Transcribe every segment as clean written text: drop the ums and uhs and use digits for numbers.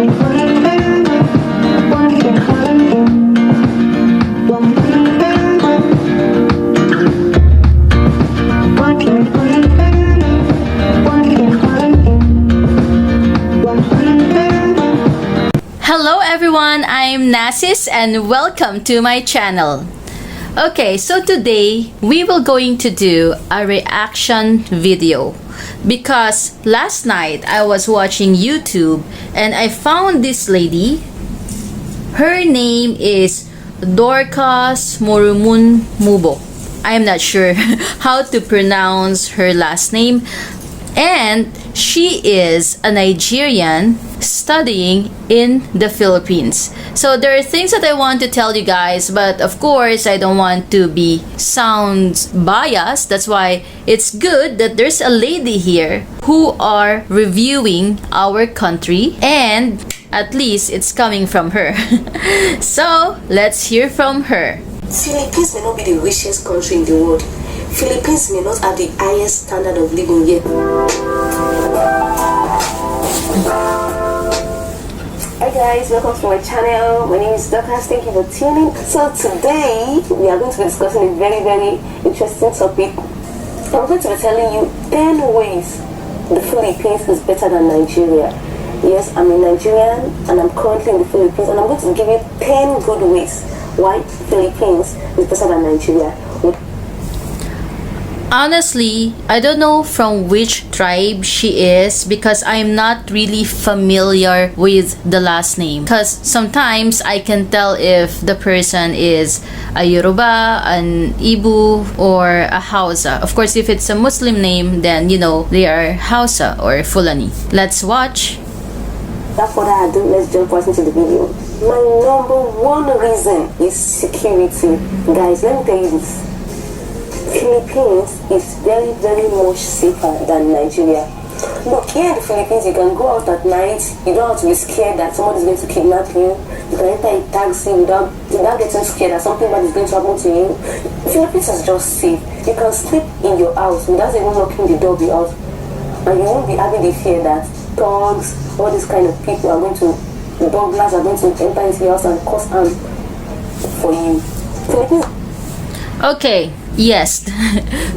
Hello everyone, I'm Naciz and welcome to my channel. Okay, so today we will going to do a reaction video because last night I was watching YouTube and I found this lady. Her name is DORCAS Morounmubo. I am not sure how to pronounce her last name, and she is a Nigerian studying in the Philippines. So there are things that I want to tell you guys, but of course I don't want to be sound biased. That's why it's good that there's a lady here who are reviewing our country, and at least it's coming from her. So let's hear from her. Philippines may not be the richest country in the world. Philippines may not have the highest standard of living yet. Hi guys, welcome to my channel. My name is DORCAS. Thank you for tuning. So today we are going to be discussing a very interesting topic. I'm going to be telling you 10 ways the Philippines is better than Nigeria. Yes, I'm a Nigerian and I'm currently in the Philippines, and I'm going to give you 10 good ways why Philippines is better than Nigeria. Honestly, I don't know from which tribe she is because I'm not really familiar with the last name. Because sometimes I can tell if the person is a Yoruba, an Ibu, or a Hausa. Of course, if it's a Muslim name, then you know they are Hausa or Fulani. Let's watch. Without further ado, let's jump right into the video. My number one reason is security. Guys, let me tell you this. Philippines is very much safer than Nigeria. Look, here in the Philippines, you can go out at night. You don't have to be scared that someone is going to kidnap you. You can enter a taxi without getting scared that something bad is going to happen to you. Philippines is just safe. You can sleep in your house without even locking the door of your house, and you won't be having the fear that thugs, all these kind of people are going to, burglars are going to enter into your house and cause harm for you. Philippines. Okay. Yes,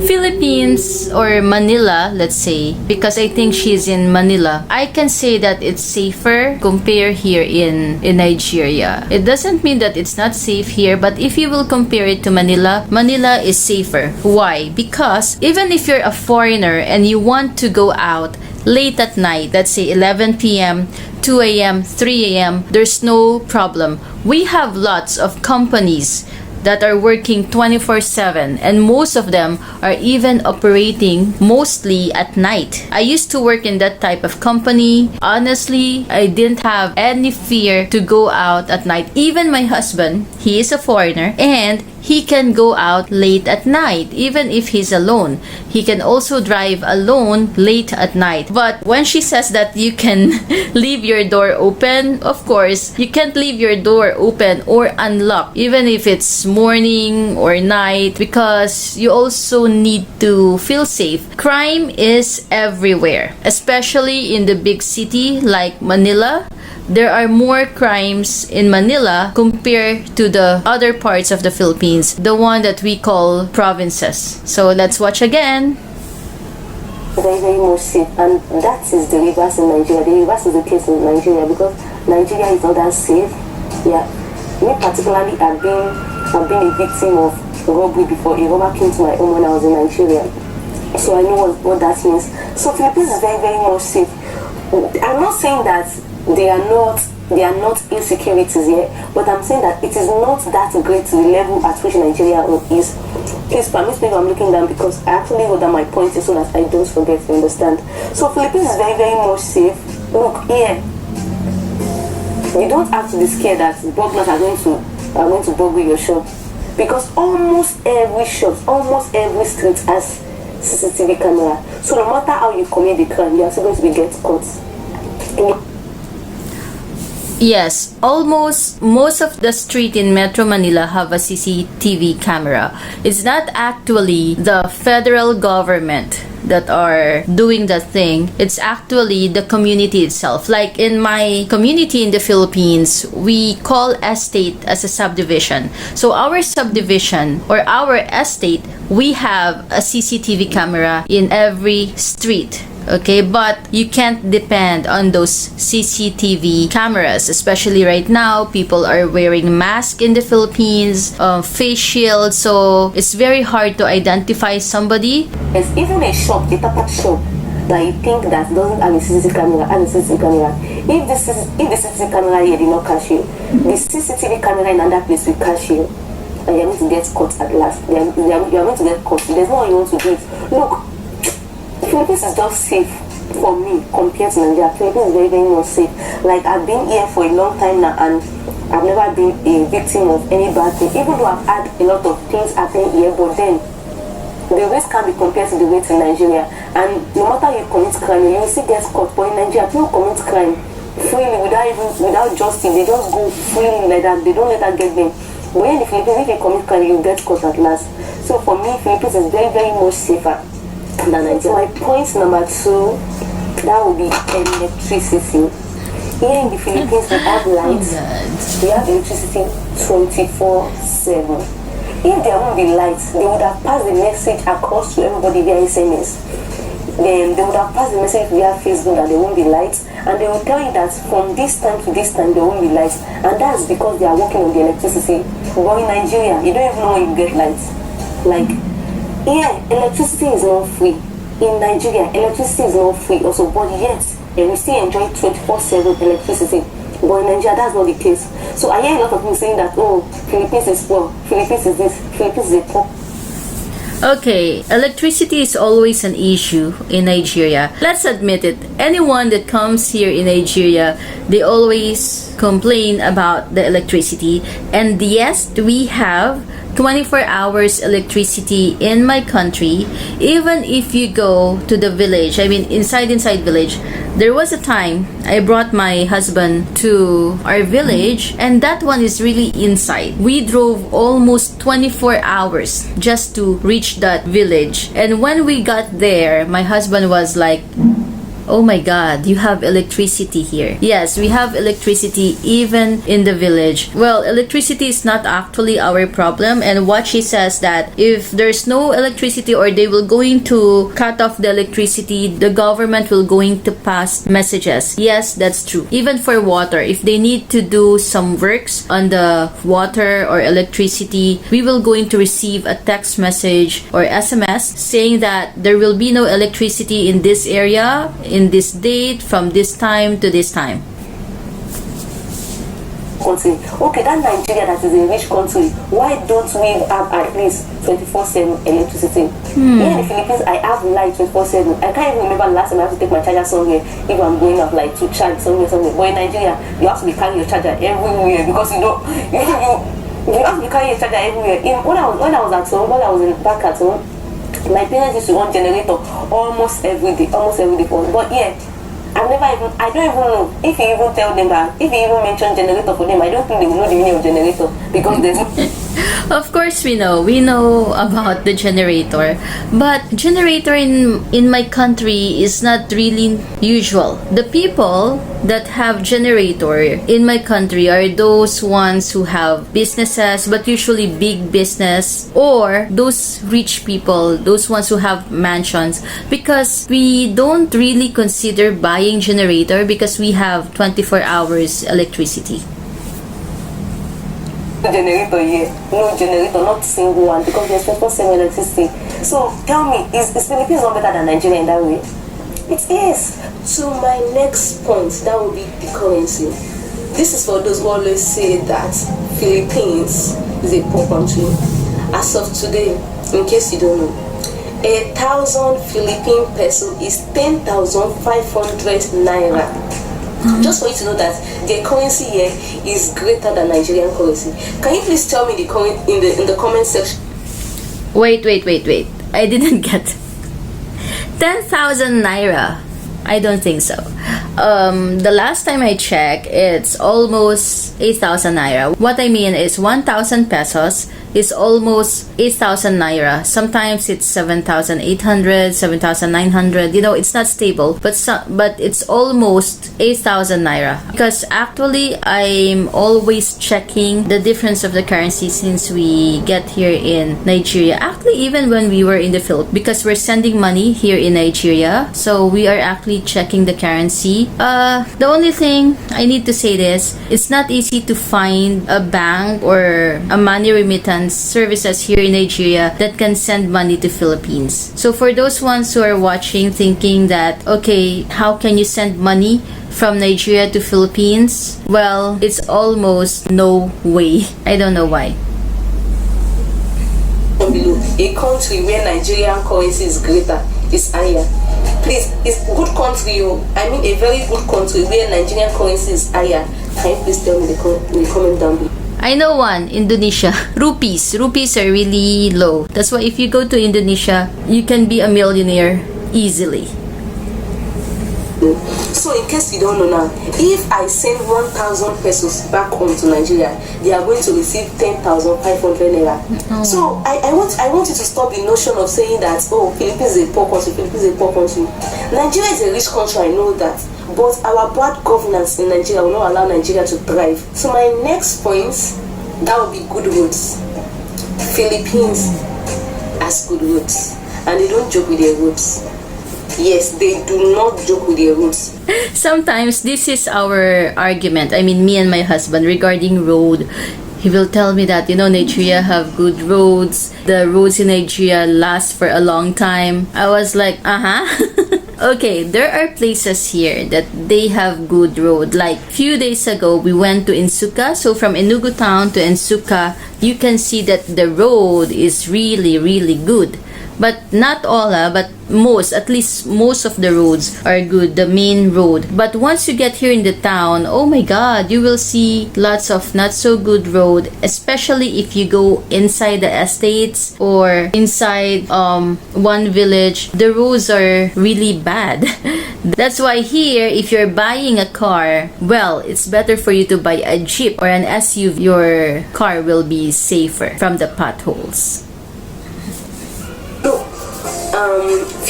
Philippines or Manila, let's say, because I think she's in Manila, I can say that it's safer compared here in Nigeria. It doesn't mean that it's not safe here, but if you will compare it to Manila, Manila is safer. Why? Because even if you're a foreigner and you want to go out late at night, let's say 11 p.m., 2 a.m., 3 a.m., there's no problem. We have lots of companies that are working 24/7, and most of them are even operating mostly at night. I used to work in that type of company. Honestly, I didn't have any fear to go out at night. Even my husband, he is a foreigner, and he can go out late at night even if he's alone. He can also drive alone late at night. But when she says that you can leave your door open, of course you can't leave your door open or unlocked even if it's morning or night, because you also need to feel safe. Crime is everywhere, especially in the big city like Manila. There are more crimes in Manila compared to the other parts of the Philippines, the one that we call provinces. So let's watch again. Very much safe, and that is the reverse in Nigeria. The reverse is the case in Nigeria, because Nigeria is not that safe. Yeah, me particularly, I've been a victim of robbery before. A robber came to my home when I was in Nigeria, so I know what that means. So Philippines is very much safe. I'm not saying that they are not insecurities yet, but I'm saying that it is not that great to the level at which Nigeria is. Please permit me, I'm looking down because I actually wrote down my points so that I don't forget, you understand. So Philippines is very much safe. Look here, you don't have to be scared that burglars are going to burgle your shop, because almost every shop, almost every street has CCTV camera. So no matter how you commit the crime, you are still going to be get caught. Yes, almost most of the street in Metro Manila have a CCTV camera. It's not actually the federal government that are doing that thing. It's actually the community itself. Like in my community in the Philippines, we call estate as a subdivision. So our subdivision or our estate, we have a CCTV camera in every street. Okay, but you can't depend on those CCTV cameras, especially right now. People are wearing masks in the Philippines, face shields, so it's very hard to identify somebody. There's even a shop, a tapak shop, that you think that doesn't have a CCTV camera, has a CCTV camera. If the CCTV camera here did not catch you, the CCTV camera in another place will catch you, and you're going to get caught at last. You're going to get caught. There's no way you want to do it. Look, Philippines is just safe for me compared to Nigeria. Philippines is very, very much safe. Like, I've been here for a long time now, and I've never been a victim of any bad thing. Even though I've had a lot of things happen here, but then the risk can be compared to the rate in Nigeria. And no matter you commit crime, you will still get caught. But in Nigeria, people commit crime freely without justice. They just go freely like that. They don't let that get them. But in the Philippines, if you commit crime, you get caught at last. So for me, Philippines is very, very much safer than Nigeria. My point number 2, that would be electricity. Here in the Philippines, we have lights. We have electricity 24/7. If there won't be lights, they would have passed the message across to everybody via SMS. Then they would have passed the message via Facebook that there won't be lights, and they will tell you that from this time to this time there won't be lights, and that's because they are working on the electricity. But in Nigeria, you don't even know when you get lights. Like, here, electricity is not free. In Nigeria, electricity is not free also, but yet we still enjoy 24/7 electricity. But in Nigeria, that's not the case. So I hear a lot of people saying that, oh, Philippines is poor, Philippines is this, Philippines is a poor. Okay, electricity is always an issue in Nigeria. Let's admit it. Anyone that comes here in Nigeria, they always complain about the electricity. And yes, we have 24 hours electricity in my country. Even if you go to the village, I mean inside village, there was a time I brought my husband to our village, and that one is really inside. We drove almost 24 hours just to reach that village. And when we got there, my husband was like, oh my god, you have electricity here. Yes, we have electricity even in the village. Well, electricity is not actually our problem, and what she says that if there's no electricity or they will going to cut off the electricity, the government will going to pass messages. Yes, that's true. Even for water, if they need to do some works on the water or electricity, we will going to receive a text message or SMS saying that there will be no electricity in this area in this date from this time to this time. Country. Okay, that Nigeria that is a rich country, why don't we have at least 24/7 electricity? Here in the Philippines, I have light 24/7. I can't even remember the last time I have to take my charger somewhere if I'm going out like to charge somewhere. But in Nigeria, you have to be carrying your charger everywhere because you have to be carrying your charger everywhere. When I was at home, when I was back at home, my parents used to run generator almost every day for us. But yeah, I don't even know if you even tell them that, if you even mention generator for them, I don't think they will know the meaning of generator because there's Of course we know about the generator, but generator in my country is not really usual. The people that have generator in my country are those ones who have businesses, but usually big business, or those rich people, those ones who have mansions, because we don't really consider buying generator because we have 24 hours electricity. Generator here, no generator, not single one, because there's 24/7 electricity. So tell me, is Philippines not better than Nigeria in that way? It is. So my next point, that would be the currency. This is for those who always say that Philippines is a poor country. As of today, in case you don't know, 1,000 Philippine peso is 10,500 naira. Just for you to know that the currency here is greater than Nigerian currency. Can you please tell me the in the comment section? Wait. I didn't get 10,000 naira. I don't think so. The last time I checked, it's almost 8,000 naira. What I mean is 1,000 pesos is almost 8,000 naira. Sometimes it's 7,800, 7,900. You know, it's not stable, but it's almost 8,000 naira. Because actually, I'm always checking the difference of the currency since we get here in Nigeria. Actually, even when we were in the Philippines, because we're sending money here in Nigeria, so we are actually checking the currency. The only thing I need to say this, it's not easy to find a bank or a money remittance services here in Nigeria that can send money to Philippines. So for those ones who are watching thinking that, okay, how can you send money from Nigeria to Philippines? Well, it's almost no way. I don't know why. Below a country where Nigerian currency is greater, is higher. Please, it's a good country. I mean, a very good country where Nigerian currency is higher. Can you please tell me the comment down below? I know one, Indonesia. Rupees. Rupees are really low. That's why if you go to Indonesia, you can be a millionaire easily. So in case you don't know now, if I send 1,000 pesos back home to Nigeria, they are going to receive 10,500 naira. Oh. So I want you to stop the notion of saying that, oh, Philippines is a poor country, Philippines is a poor country. Nigeria is a rich country, I know that. But our bad governance in Nigeria will not allow Nigeria to thrive. So my next point, that would be good roads. Philippines has good roads, and they don't joke with their roads. Yes, they do not joke with their roads. Sometimes this is our argument. I mean, me and my husband regarding road. He will tell me that, you know, Nigeria have good roads. The roads in Nigeria last for a long time. I was like, Okay, there are places here that they have good road. Like few days ago, we went to Insuka. So from Enugu town to Insuka, you can see that the road is really, really good. But not all, but most, at least most of the roads are good, the main road. But once you get here in the town, oh my god, you will see lots of not so good road, especially if you go inside the estates or inside one village. The roads are really bad. That's why here, if you're buying a car, well, it's better for you to buy a Jeep or an SUV. Your car will be safer from the potholes.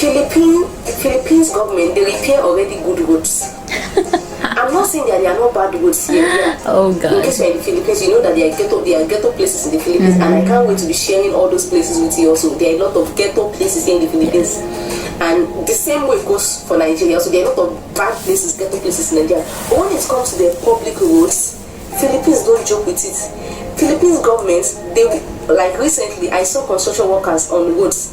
Philippines government, they repair already good roads. I'm not saying that there are no bad roads here. Oh god. In case you're in the Philippines, you know that there are ghetto places in the Philippines, and I can't wait to be sharing all those places with you also. There are a lot of ghetto places here in the Philippines. And the same way goes for Nigeria. So there are a lot of bad places, ghetto places in Nigeria. But when it comes to the public roads, Philippines don't joke with it. Philippines government, they, like recently, I saw construction workers on the roads.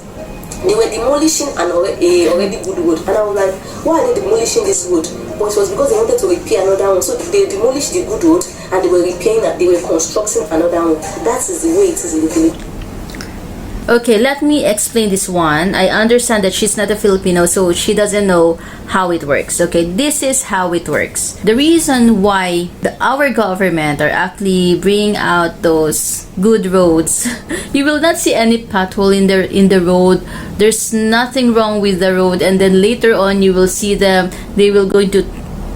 They were demolishing an already good road, and I was like, why are they demolishing this road? But it was because they wanted to repair another one. So they demolished the good road and they were repairing that, they were constructing another one. That is the way it is in the Philippines. Okay, let me explain this one. I understand that she's not a Filipino, so she doesn't know how it works. Okay, this is how it works. The reason why our government are actually bringing out those good roads, you will not see any pothole in the road. There's nothing wrong with the road, and then later on you will see them. They will going to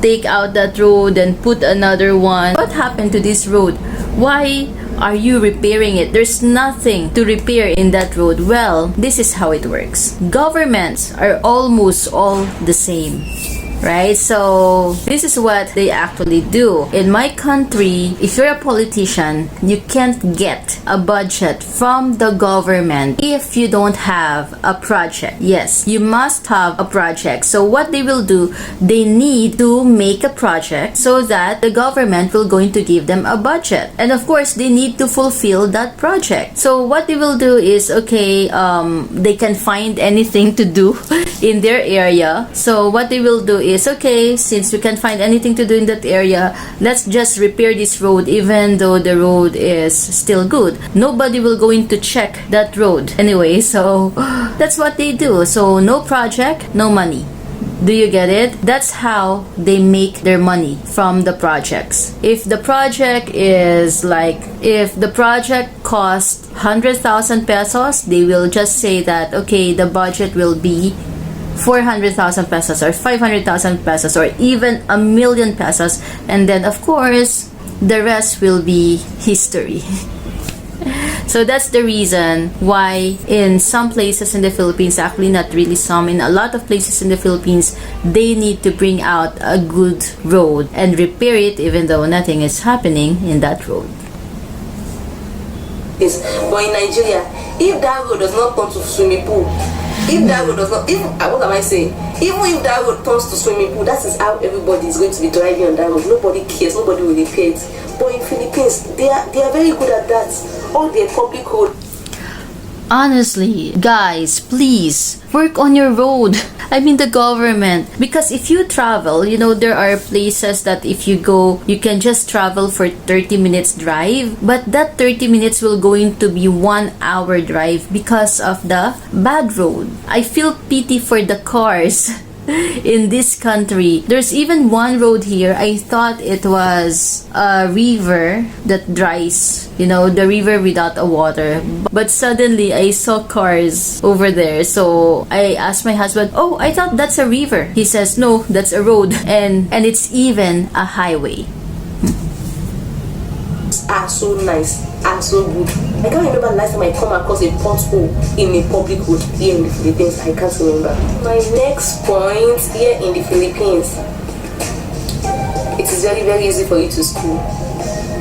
take out that road and put another one. What happened to this road? Why are you repairing it? There's nothing to repair in that road. Well, this is how it works. Governments are almost all the same, right? So this is what they actually do. In my country, if you're a politician, you can't get a budget from the government if you don't have a project. Yes, you must have a project. So what they will do, they need to make a project so that the government will going to give them a budget. And of course, they need to fulfill that project. So what they will do is, okay, they can find anything to do in their area. So what they will do is, okay, since we can't find anything to do in that area, let's just repair this road even though the road is still good. Nobody will go in to check that road anyway. So that's what they do. So no project, no money. Do you get it? That's how they make their money from the projects. If the project is like, if the project costs 100,000 pesos, they will just say that, okay, the budget will be 400,000 pesos or 500,000 pesos or even 1,000,000 pesos, and then of course the rest will be history. So that's the reason why in some places in the Philippines, actually not really some, in a lot of places in the Philippines, they need to bring out a good road and repair it even though nothing is happening in that road. Yes. But in Nigeria, if that road does not turn to swimming pool, if that road does not, what am I saying? Even if that road turns to swimming pool, that is how everybody is going to be driving on that road. Nobody cares, nobody will repair it. But in Philippines, they are very good at that. All their public road. Honestly, guys, please work on your road. I mean the government, because if you travel, there are places that if you go, you can just travel for 30 minutes drive, but that 30 minutes will going to be 1 hour drive because of the bad road. I feel pity for the cars in this country. There's even one road here, I thought it was a river that dries, the river without a water, but suddenly I saw cars over there. So I asked my husband, oh, I thought that's a river. He says, no, that's a road, and it's even a highway. Are so nice, are so good. I can't remember last time I come across a pothole in a public road here in the Philippines. I can't remember. My next point, here in the Philippines, it is very, very easy for you to school.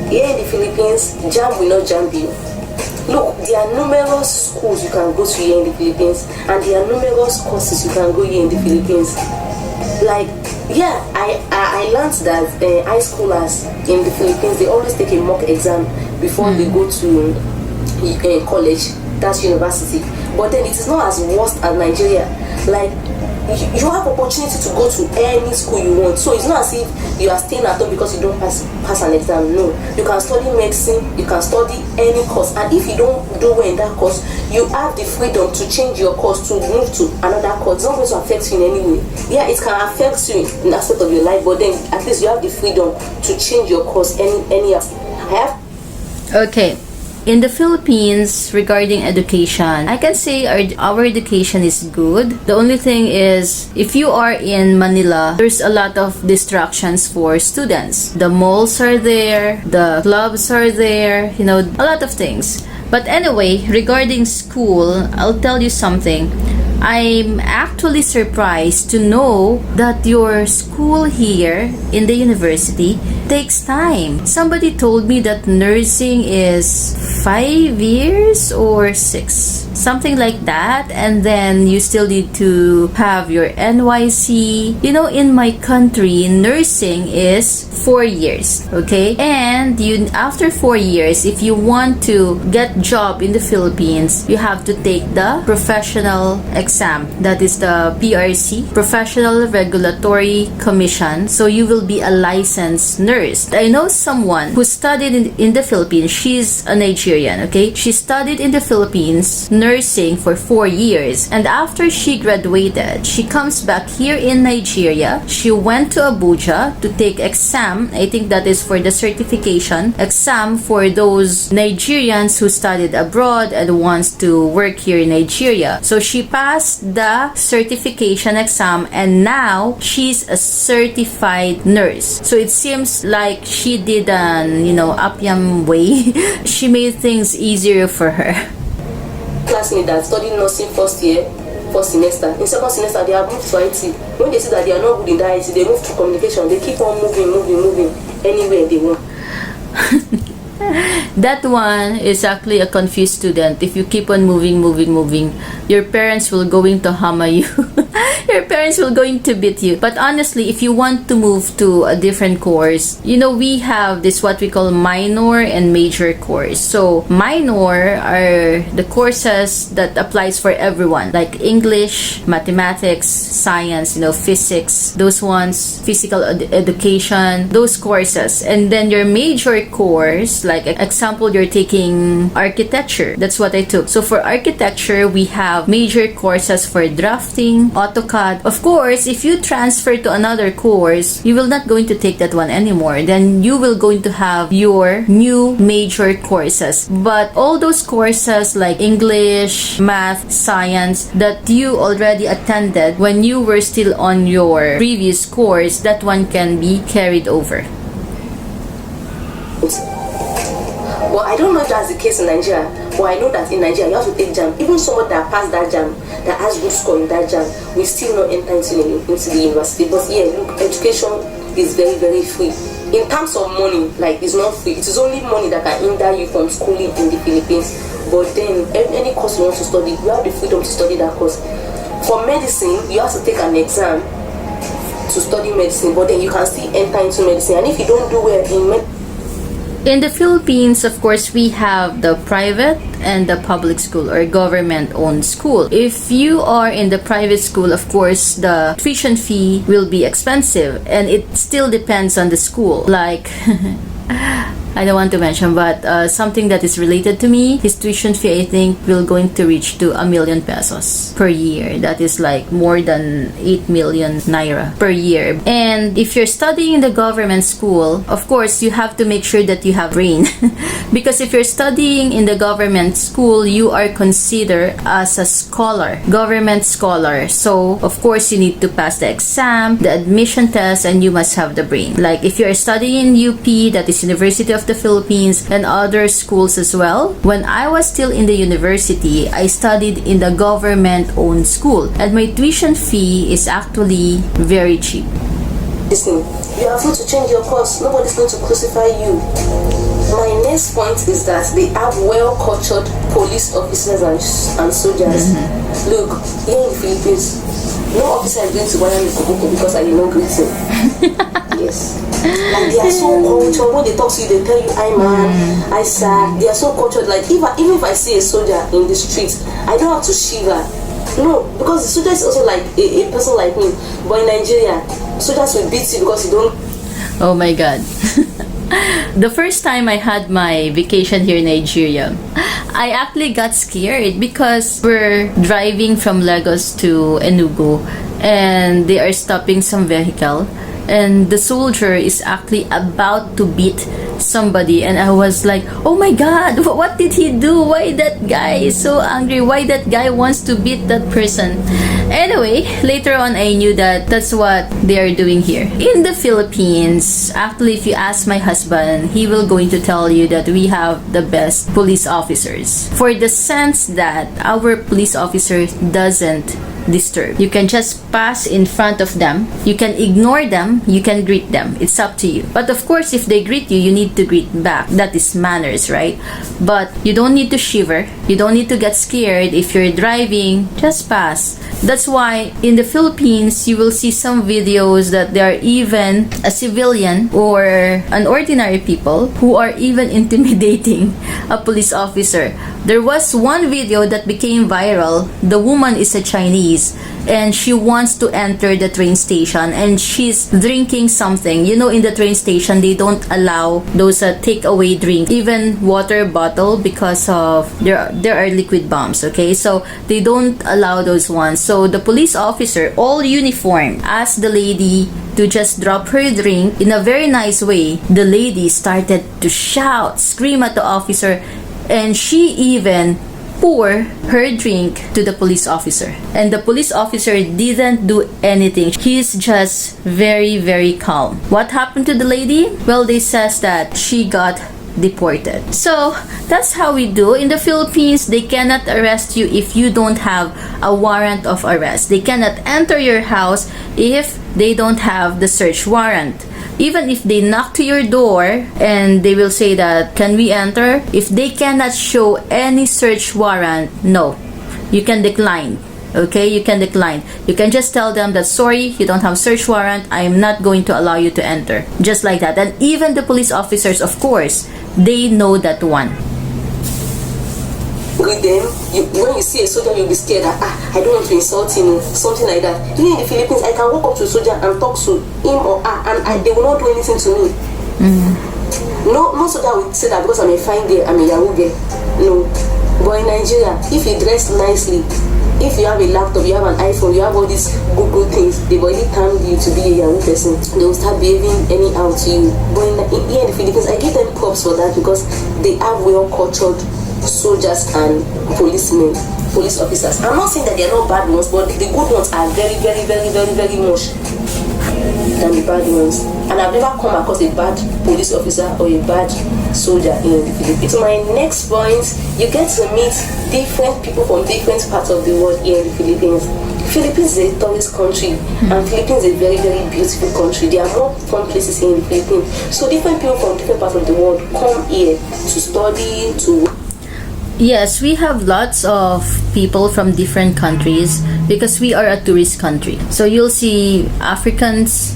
Here in the Philippines, jam will not jam you. Look, there are numerous schools you can go to here in the Philippines, and there are numerous courses you can go here in the Philippines. Like, yeah, I learned that high schoolers in the Philippines, they always take a mock exam before they go to college, that's university. But then it is not as worst as Nigeria. Like, you have opportunity to go to any school you want. So it's not as if you are staying at home because you don't pass an exam. No, you can study medicine, you can study any course, and if you don't do well in that course, you have the freedom to change your course, to move to another course. It's not going to affect you in any way. Yeah, it can affect you in aspect of your life, but then at least you have the freedom to change your course any. Okay. In the Philippines, regarding education, I can say our education is good. The only thing is, if you are in Manila, there's a lot of distractions for students. The malls are there, the clubs are there, a lot of things. But anyway, regarding school, I'll tell you something. I'm actually surprised to know that your school here in the university takes time. Somebody told me that nursing is 5 years or 6, something like that, and then you still need to have your NYC. In my country, nursing is 4 years, okay? And after 4 years, if you want to get job in the Philippines, you have to take the professional exam. That is the PRC, Professional Regulatory Commission. So you will be a licensed nurse. I know someone who studied in the Philippines. She's a Nigerian, okay? She studied in the Philippines nursing for 4 years. And after she graduated, she comes back here in Nigeria. She went to Abuja to take exam. I think that is for the certification exam for those Nigerians who studied abroad and wants to work here in Nigeria. So she passed the certification exam, and now she's a certified nurse. So it seems like she did an, Appian way. She made things easier for her. Classmate that studied nursing first semester. In second semester, they have moved to IT. When they see that they are not good in that IT, they move to communication. They keep on moving anywhere they want. That one is actually a confused student. If you keep on moving, your parents will going to hammer you. Your parents will going to beat you. But honestly, if you want to move to a different course, we have this what we call minor and major course. So minor are the courses that applies for everyone, like English, mathematics, science, physics, those ones, physical education, those courses. And then your major course, like example, you're taking architecture. That's what I took. So for architecture, we have major courses for drafting, AutoCAD, AutoCAD. Of course, if you transfer to another course, you will not going to take that one anymore. Then you will going to have your new major courses. But all those courses like English, math, science that you already attended when you were still on your previous course, that one can be carried over. Well, I don't know if that's the case in Nigeria. Well, I know that in Nigeria you have to take jam. Even someone that passed that jam, that has good score in that jam, will still not enter into the university. But yeah, look, education is very, very free. In terms of money, like, it's not free. It is only money that can hinder you from schooling in the Philippines. But then, any course you want to study, you have the freedom to study that course. For medicine, you have to take an exam to study medicine, but then you can still enter into medicine. And if you don't do well in medicine, in the Philippines, of course, we have the private and the public school or government-owned school. If you are in the private school, of course, the tuition fee will be expensive, and it still depends on the school. Like, I don't want to mention, but something that is related to me, his tuition fee, I think, will going to reach to 1 million pesos per year. That is like more than 8 million naira per year. And if you're studying in the government school, of course, you have to make sure that you have brain. Because if you're studying in the government school, you are considered as a scholar, government scholar. So, of course, you need to pass the exam, the admission test, and you must have the brain. Like, if you're studying in UP, that is University of the Philippines, and other schools as well. When I was still in the university, I studied in the government-owned school, and my tuition fee is actually very cheap. listen, you are free to change your course. Nobody's going to crucify you. My next point is that they have well-cultured police officers and soldiers. Look, here in the Philippines, no officer is going to bother me because I did not greet him. Yes. Like, they are so cultured. When they talk to you, they tell you, "I man, I sir." They are so cultured. Like, even if I see a soldier in the street, I don't have to shiver. No, because the soldier is also like a person like me. But in Nigeria, soldiers will beat you because you don't. Oh my God. The first time I had my vacation here in Nigeria, I actually got scared because we're driving from Lagos to Enugu and they are stopping some vehicle and the soldier is actually about to beat somebody, and I was like, oh my God, what did he do? Why that guy is so angry? Why that guy wants to beat that person? Anyway, later on I knew that that's what they are doing here in the Philippines. Actually, if you ask my husband, he will going to tell you that we have the best police officers, for the sense that our police officer doesn't disturb. You can just pass in front of them, you can ignore them, you can greet them, it's up to you. But of course, if they greet you, you need to greet back. That is manners, right? But you don't need to shiver, you don't need to get scared. If you're driving, just pass. That's why in the Philippines, you will see some videos that there are even a civilian or an ordinary people who are even intimidating a police officer. There was one video that became viral. The woman is a Chinese and she wants to enter the train station and she's drinking something. You know, in the train station, they don't allow those takeaway drinks, even water bottle, because of there are liquid bombs, okay? So they don't allow those ones. So the police officer, all uniform, asked the lady to just drop her drink in a very nice way. The lady started to shout, scream at the officer, and she even pour her drink to the police officer. And the police officer didn't do anything. He's just very, very calm. What happened to the lady? Well, they says that she got deported. So that's how we do in the Philippines. They cannot arrest you if you don't have a warrant of arrest. They cannot enter your house if they don't have the search warrant. Even if they knock to your door and they will say that, can we enter? If they cannot show any search warrant, no, you can decline. Okay, you can decline. You can just tell them that, sorry, you don't have search warrant, I am not going to allow you to enter. Just like that. And even the police officers, of course, they know that one. With them, when you see a soldier, you'll be scared that, I don't want to insult him, something like that. Even in the Philippines, I can walk up to a soldier and talk to him or her, and they will not do anything to me. No soldier will say that because I'm a fine girl, I'm a Yahoo girl. No. But in Nigeria, if you dress nicely, If you have a laptop, you have an iPhone, you have all these good things, they've already termed you to be a young person. They will start behaving anyhow to you. But here in the Philippines, I give them props for that because they have well-cultured soldiers and police officers. I'm not saying that they're not bad ones, but the good ones are very, very, very, very, very much than the bad ones. And I've never come across a bad police officer or a bad soldier in the Philippines. So my next point, you get to meet different people from different parts of the world here in the Philippines. Philippines is a tourist country, and Philippines is a very, very beautiful country. There are more fun places here in the Philippines. So different people from different parts of the world come here to study, to... Yes, we have lots of people from different countries because we are a tourist country. So you'll see Africans,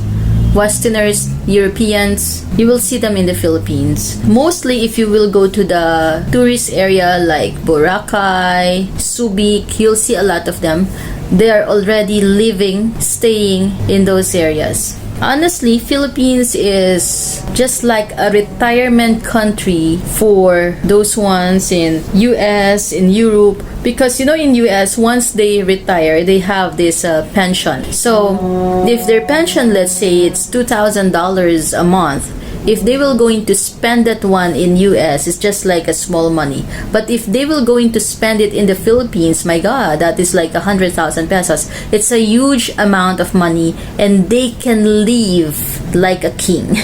Westerners, Europeans, you will see them in the Philippines. Mostly if you will go to the tourist area like Boracay, Subic, you'll see a lot of them. They are already living, staying in those areas. Honestly, Philippines is just like a retirement country for those ones in US, in Europe, because you know in US once they retire they have this pension. So if their pension, let's say it's $2,000 a month, if they will going to spend that one in US, it's just like a small money. But if they will going to spend it in the Philippines, my God, that is like 100,000 pesos. It's a huge amount of money, and they can live like a king.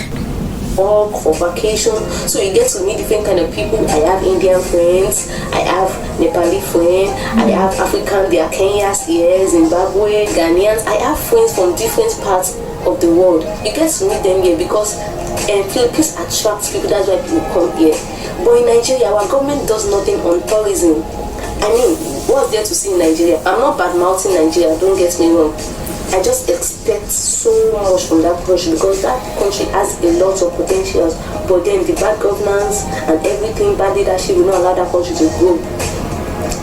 For vacation, so you get to meet different kind of people. I have Indian friends, I have Nepali friends, I have African, there are Kenyans here, Zimbabwe, Ghanaians. I have friends from different parts of the world. You get to meet them here because Philippines attracts people, that's why people come here. But in Nigeria, our government does nothing on tourism. I mean, what's there to see in Nigeria? I'm not bad-mouthing Nigeria, don't get me wrong. I just expect so much from that country because that country has a lot of potentials, but then the bad governance and everything, bad leadership will not allow that country to grow.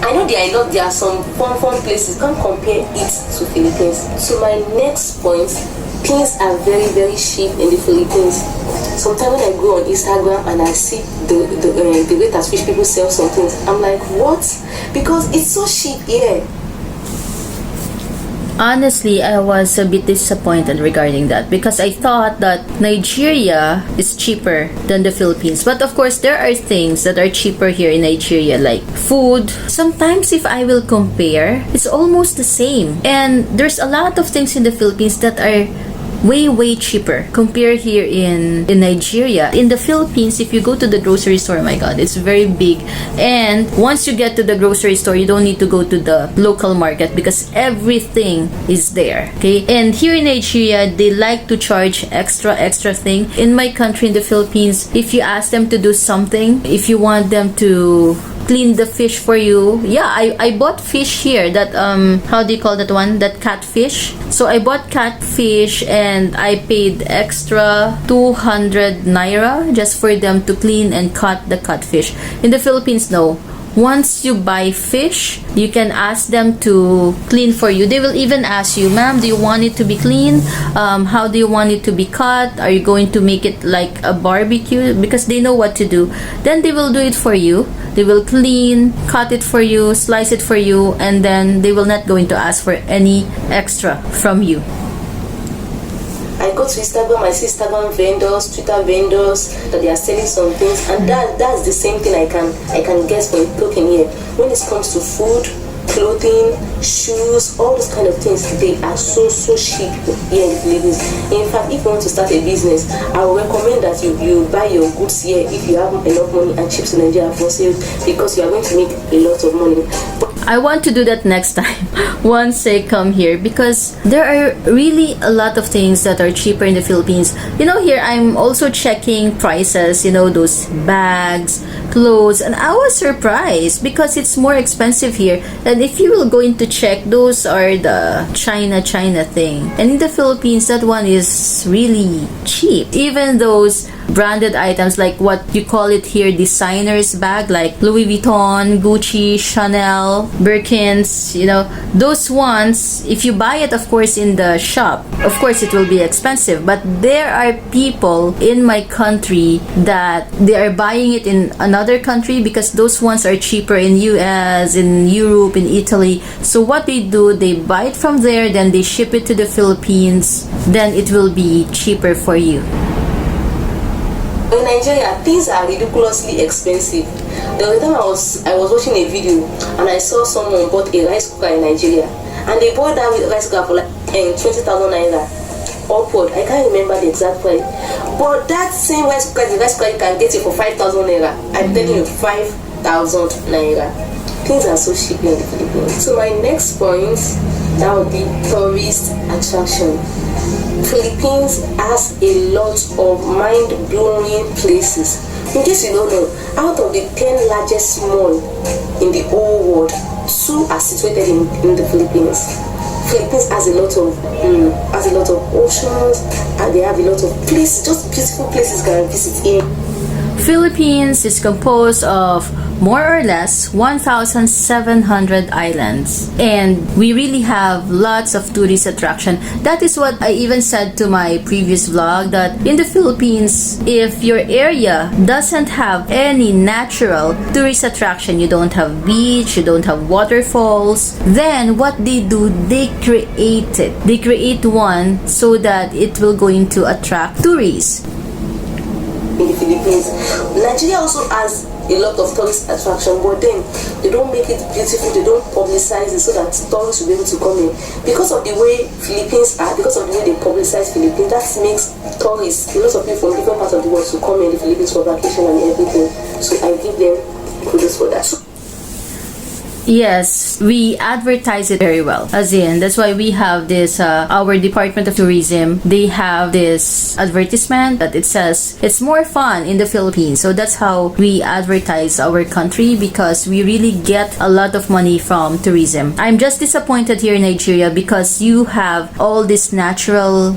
I know there are some fun places, can't compare it to Philippines. So my next point, things are very, very cheap in the Philippines. Sometimes when I go on Instagram and I see the rate at which people sell some things, I'm like, what? Because it's so cheap here. Honestly, I was a bit disappointed regarding that because I thought that Nigeria is cheaper than the Philippines. But of course, there are things that are cheaper here in Nigeria, like food. Sometimes if I will compare, it's almost the same. And there's a lot of things in the Philippines that are way cheaper compared here in Nigeria. In the Philippines, if you go to the grocery store, oh my God, it's very big. And once you get to the grocery store, you don't need to go to the local market because everything is there. Okay? And here in Nigeria, they like to charge extra thing. In my country, in the Philippines, if you ask them to do something, if you want them to clean the fish for you, yeah, I bought fish here, that how do you call that one, that catfish. So I bought catfish and I paid extra 200 naira just for them to clean and cut the catfish. In the Philippines, no. Once you buy fish, you can ask them to clean for you. They will even ask you, ma'am, do you want it to be clean? How do you want it to be cut? Are you going to make it like a barbecue? Because they know what to do. Then they will do it for you. They will clean, cut it for you, slice it for you, and then they will not going to ask for any extra from you. I go to Instagram, I see Instagram vendors, Twitter vendors that they are selling some things, and that's the same thing I can guess for a token here. When it comes to food, clothing, shoes, all those kind of things, they are so cheap here in the Philippines. In fact, if you want to start a business, I would recommend that you buy your goods here if you have enough money and ship to Nigeria for sale, because you are going to make a lot of money. I want to do that next time once I come here, because there are really a lot of things that are cheaper in the Philippines. You know, here I'm also checking prices, you know, those bags, clothes, and I was surprised because it's more expensive here. And if you will going to check, those are the China thing. And in the Philippines, that one is really cheap. Even those branded items, like what you call it here, designers bag, like Louis Vuitton, Gucci, Chanel, Birkins, those ones, if you buy it, of course, in the shop, of course it will be expensive. But there are people in my country that they are buying it in another country because those ones are cheaper in US, in Europe, in Italy. So what they do, they buy it from there, then they ship it to the Philippines, then it will be cheaper for you. In Nigeria, things are ridiculously expensive. The other time I was watching a video and I saw someone bought a rice cooker in Nigeria, and they bought that rice cooker for like 20,000 naira upward. I can't remember the exact price, but that same rice cooker, the rice cooker, you can get it for 5,000 naira. I'm telling you, 5,000 naira. Things are so cheap in the Philippines. So my next point, that would be tourist attraction. Philippines has a lot of mind-blowing places. In case you don't know, out of the 10 largest malls in the whole world, 2 are situated in the Philippines. Philippines has a lot of oceans, and they have a lot of places, just beautiful places you can visit here. Philippines is composed of more or less 1,700 islands, and we really have lots of tourist attraction. That is what I even said to my previous vlog, that in the Philippines, if your area doesn't have any natural tourist attraction, you don't have beach, you don't have waterfalls, then what they do, they create it. They create one so that it will going to attract tourists. In the Philippines, Nigeria also has a lot of tourist attraction, but then they don't make it beautiful, they don't publicize it so that tourists will be able to come in. Because of the way Philippines are, because of the way they publicize Philippines, that makes tourists, a lot of people from different parts of the world, to come in the Philippines for vacation and everything. So I give them kudos for that. Yes, we advertise it very well. As in, that's why we have this, our Department of Tourism, they have this advertisement that it says, it's more fun in the Philippines. So that's how we advertise our country, because we really get a lot of money from tourism. I'm just disappointed here in Nigeria because you have all these natural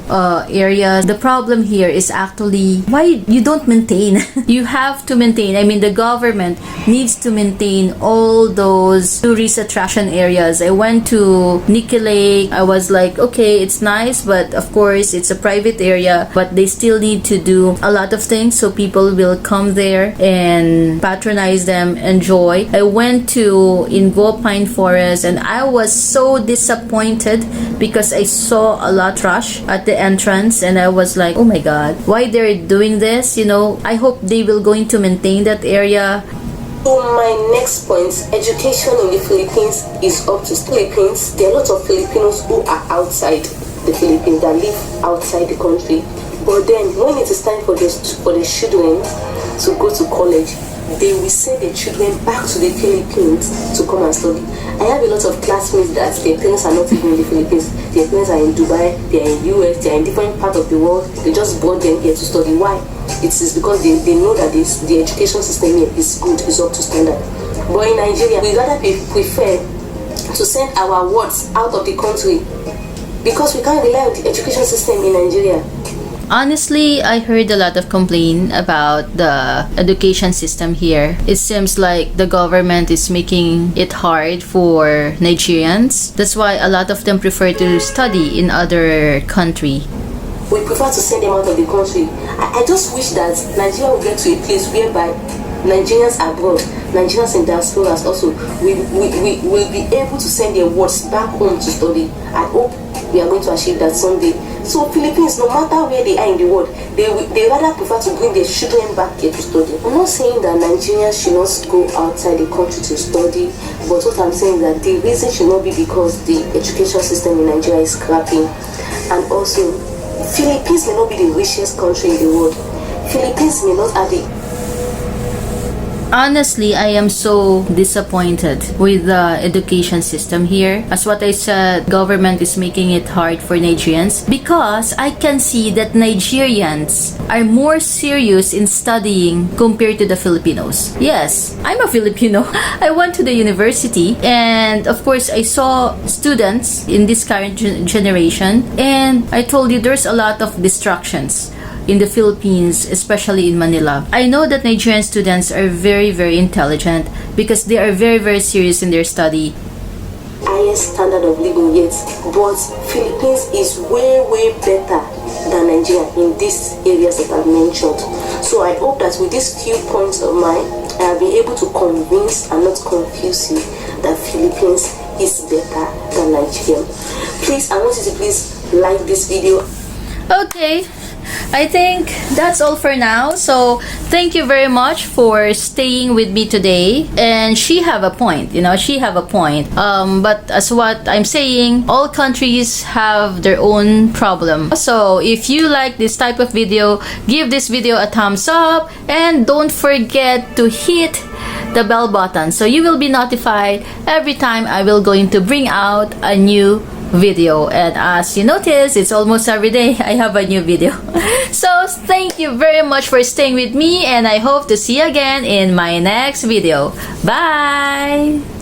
areas. The problem here is actually why you don't maintain. You have to maintain. I mean, the government needs to maintain all those tourist attraction areas. I went to Nikki Lake. I was like, okay, it's nice, but of course it's a private area, but they still need to do a lot of things so people will come there and patronize them, enjoy. I went to Ingo Pine Forest and I was so disappointed because I saw a lot of trash at the entrance, and I was like, oh my god, why they're doing this? I hope they will going to maintain that area. So my next point, education in the Philippines is up to Philippines. There are lots of Filipinos who are outside the Philippines, that live outside the country. But then when it is time for the children to go to college, they will send their children back to the Philippines to come and study. I have a lot of classmates that their parents are not even in the Philippines. Their parents are in Dubai, they are in US, they are in different parts of the world. They just brought them here to study. Why? It is because they know that the education system here is good, is up to standard. But in Nigeria, we rather prefer to send our wards out of the country because we can't rely on the education system in Nigeria. Honestly, I heard a lot of complaint about the education system here. It seems like the government is making it hard for Nigerians. That's why a lot of them prefer to study in other country. We prefer to send them out of the country. I just wish that Nigeria will get to a place whereby Nigerians abroad, Nigerians in diasporas also will be able to send their wards back home to study. I hope we are going to achieve that someday. So Philippines, no matter where they are in the world, they rather prefer to bring their children back here to study. I'm not saying that Nigerians should not go outside the country to study, but what I'm saying is that the reason should not be because the education system in Nigeria is crapping, and also Philippines may not be the richest country in the world. Philippines may not have the... Honestly, I am so disappointed with the education system here. As what I said, government is making it hard for Nigerians because I can see that Nigerians are more serious in studying compared to the Filipinos. Yes, I'm a Filipino. I went to the university, and of course I saw students in this current generation, and I told you there's a lot of distractions. in the Philippines, especially in Manila. I know that Nigerian students are very, very intelligent because they are very, very serious in their study. Highest standard of living yet, but Philippines is way better than Nigeria in these areas that I've mentioned. So I hope that with these few points of mine, I have been able to convince and not confuse you that Philippines is better than Nigeria. Please, I want you to please like this video. Okay, I think that's all for now. So thank you very much for staying with me today. And she have a point, she have a point. But as what I'm saying, all countries have their own problem. So if you like this type of video, give this video a thumbs up and don't forget to hit the bell button so you will be notified every time I will going to bring out a new video. And as you notice, it's almost every day I have a new video. So thank you very much for staying with me, and I hope to see you again in my next video. Bye.